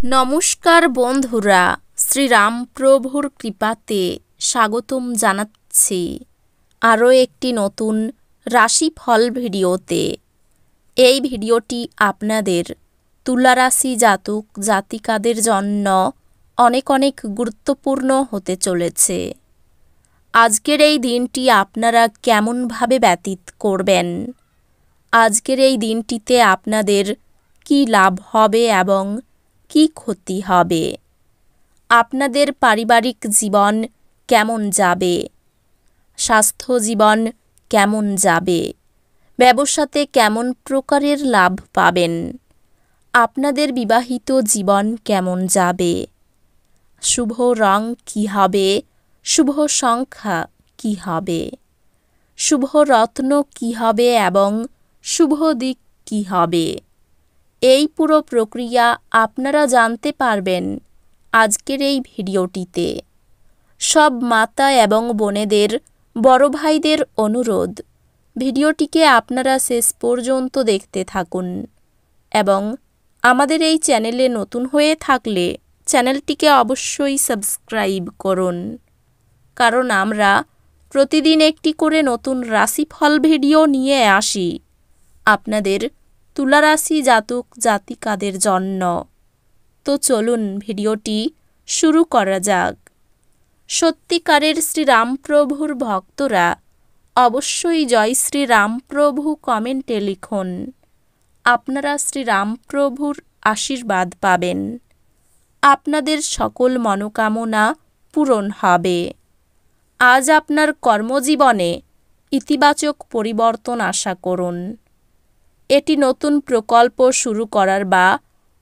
নমস্কার বন্ধুরা, শ্রীরামপ্রভুর কৃপাতে স্বাগতম জানাচ্ছি আরও একটি নতুন রাশিফল ভিডিওতে। এই ভিডিওটি আপনাদের তুলা রাশি জাতক জাতিকাদের জন্য অনেক অনেক গুরুত্বপূর্ণ হতে চলেছে। আজকের এই দিনটি আপনারা কেমনভাবে ব্যতীত করবেন, আজকের এই দিনটিতে আপনাদের কী লাভ হবে এবং কি ক্ষতি হবে, আপনাদের পারিবারিক জীবন কেমন যাবে, স্বাস্থ্য জীবন কেমন যাবে, ব্যবসাতে কেমন প্রকারের লাভ পাবেন, আপনাদের বিবাহিত জীবন কেমন যাবে, শুভ রং কী হবে, শুভ সংখ্যা কী হবে, শুভ রত্ন কী হবে এবং শুভ দিক কী হবে, এই পুরো প্রক্রিয়া আপনারা জানতে পারবেন আজকের এই ভিডিওটিতে। সব মাতা এবং বোনেদের, বড় ভাইদের অনুরোধ, ভিডিওটিকে আপনারা শেষ পর্যন্ত দেখতে থাকুন এবং আমাদের এই চ্যানেলে নতুন হয়ে থাকলে চ্যানেলটিকে অবশ্যই সাবস্ক্রাইব করুন, কারণ আমরা প্রতিদিন একটি করে নতুন রাশিফল ভিডিও নিয়ে আসি আপনাদের তুলা রাশি জাতক জাতিকাদের জন্য। তো চলুন ভিডিওটি শুরু করা যাক। সত্যিকারের শ্রীরামপ্রভুর ভক্তরা অবশ্যই জয় শ্রীরামপ্রভু কমেন্টে লিখুন। আপনারা শ্রীরামপ্রভুর আশীর্বাদ পাবেন, আপনাদের সকল মনোকামনা পূরণ হবে। আজ আপনার কর্মজীবনে ইতিবাচক পরিবর্তন আশা করুন। এটি নতুন প্রকল্প শুরু করার বা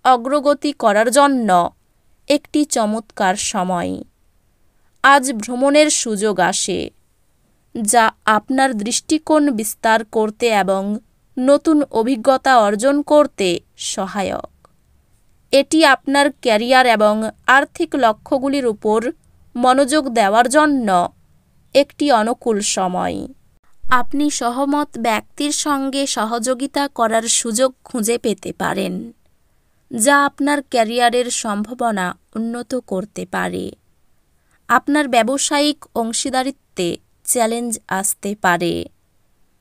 অগ্রগতি করার জন্য একটি চমৎকার সময়। আজ ভ্রমণের সুযোগ আসে, যা আপনার দৃষ্টিকোণ বিস্তার করতে এবং নতুন অভিজ্ঞতা অর্জন করতে সহায়ক। এটি আপনার ক্যারিয়ার এবং আর্থিক লক্ষ্যগুলির উপর মনোযোগ দেওয়ার জন্য একটি অনুকূল সময়। আপনি সহমত ব্যক্তির সঙ্গে সহযোগিতা করার সুযোগ খুঁজে পেতে পারেন, যা আপনার ক্যারিয়ারের সম্ভাবনা উন্নত করতে পারে। আপনার ব্যবসায়িক অংশীদারিত্বে চ্যালেঞ্জ আসতে পারে,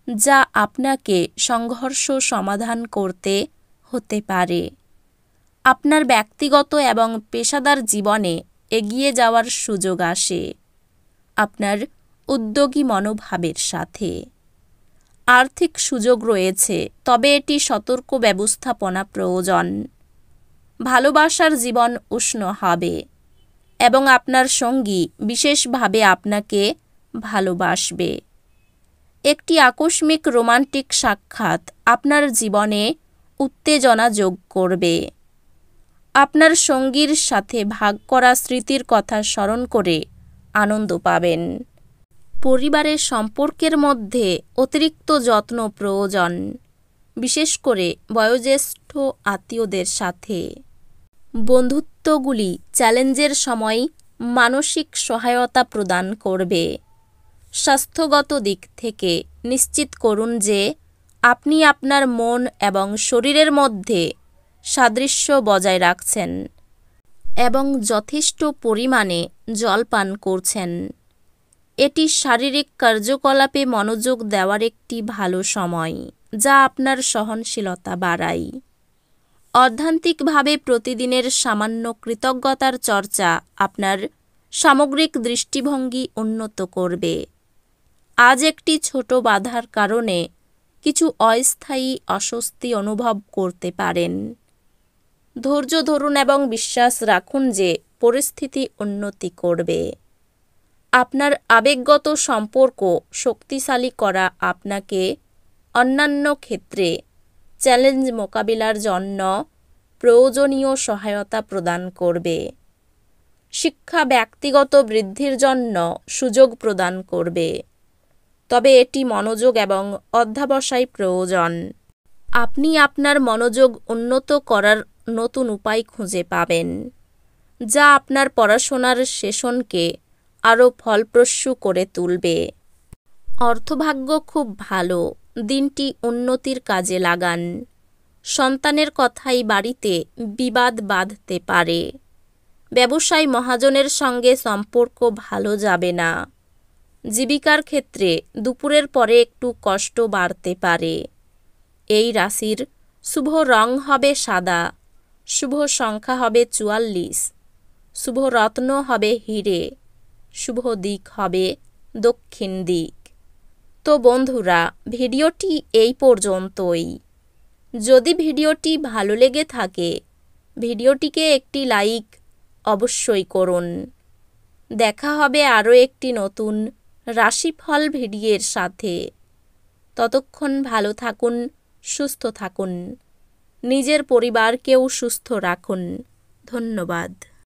যা আপনাকে সংঘর্ষ সমাধান করতে হতে পারে। আপনার ব্যক্তিগত এবং পেশাদার জীবনে এগিয়ে যাওয়ার সুযোগ আসে আপনার উদ্যোগী মনোভাবের সাথে। আর্থিক সুযোগ রয়েছে, তবে এটি সতর্ক ব্যবস্থাপনা প্রয়োজন। ভালোবাসার জীবন উষ্ণ হবে এবং আপনার সঙ্গী বিশেষভাবে আপনাকে ভালোবাসবে। একটি আকস্মিক রোমান্টিক সাক্ষাৎ আপনার জীবনে উত্তেজনা যোগ করবে। আপনার সঙ্গীর সাথে ভাগ করা স্মৃতির কথা স্মরণ করে আনন্দ পাবেন। পরিবারের সম্পর্কের মধ্যে অতিরিক্ত যত্ন প্রয়োজন, বিশেষ করে বয়োজ্যেষ্ঠ আত্মীয়দের সাথে। বন্ধুত্বগুলি চ্যালেঞ্জের সময় মানসিক সহায়তা প্রদান করবে। স্বাস্থ্যগত দিক থেকে নিশ্চিত করুন যে আপনি আপনার মন এবং শরীরের মধ্যে সাদৃশ্য বজায় রাখছেন এবং যথেষ্ট পরিমাণে জল পান করছেন। এটি শারীরিক কার্যকলাপে মনোযোগ দেওয়ার একটি ভালো সময়, যা আপনার সহনশীলতা বাড়ায়। অর্ধান্তিকভাবে প্রতিদিনের সামান্য কৃতজ্ঞতার চর্চা আপনার সামগ্রিক দৃষ্টিভঙ্গি উন্নত করবে। আজ একটি ছোট বাধার কারণে কিছু অস্থায়ী অস্বস্তি অনুভব করতে পারেন। ধৈর্য ধরুন এবং বিশ্বাস রাখুন যে পরিস্থিতি উন্নতি করবে। আপনার আবেগগত সম্পর্ক শক্তিশালী করা আপনাকে অন্যান্য ক্ষেত্রে চ্যালেঞ্জ মোকাবিলার জন্য প্রয়োজনীয় সহায়তা প্রদান করবে। শিক্ষা ব্যক্তিগত বৃদ্ধির জন্য সুযোগ প্রদান করবে, তবে এটি মনোযোগ এবং অধ্যবসায় প্রয়োজন। আপনি আপনার মনোযোগ উন্নত করার নতুন উপায় খুঁজে পাবেন, যা আপনার পড়াশোনার সেশনকে আরও ফলপ্রসূ করে তুলবে। অর্থভাগ্য খুব ভালো, দিনটি উন্নতির কাজে লাগান। সন্তানের কথাই বাড়িতে বিবাদ বাঁধতে পারে। ব্যবসায় মহাজনের সঙ্গে সম্পর্ক ভালো যাবে না। জীবিকার ক্ষেত্রে দুপুরের পরে একটু কষ্ট বাড়তে পারে। এই রাশির শুভ রং হবে সাদা, শুভ সংখ্যা হবে 44, শুভ রত্ন হবে হিরে, শুভ দিক হবে দক্ষিণ দিক। তো বন্ধুরা, ভিডিওটি এই পর্যন্তই। যদি ভিডিওটি ভালো লেগে থাকে ভিডিওটিকে একটি লাইক অবশ্যই করুন। দেখা হবে আরও একটি নতুন রাশিফল ভিডিওর সাথে। ততক্ষণ ভালো থাকুন, সুস্থ থাকুন, নিজের পরিবারকেও সুস্থ রাখুন। ধন্যবাদ।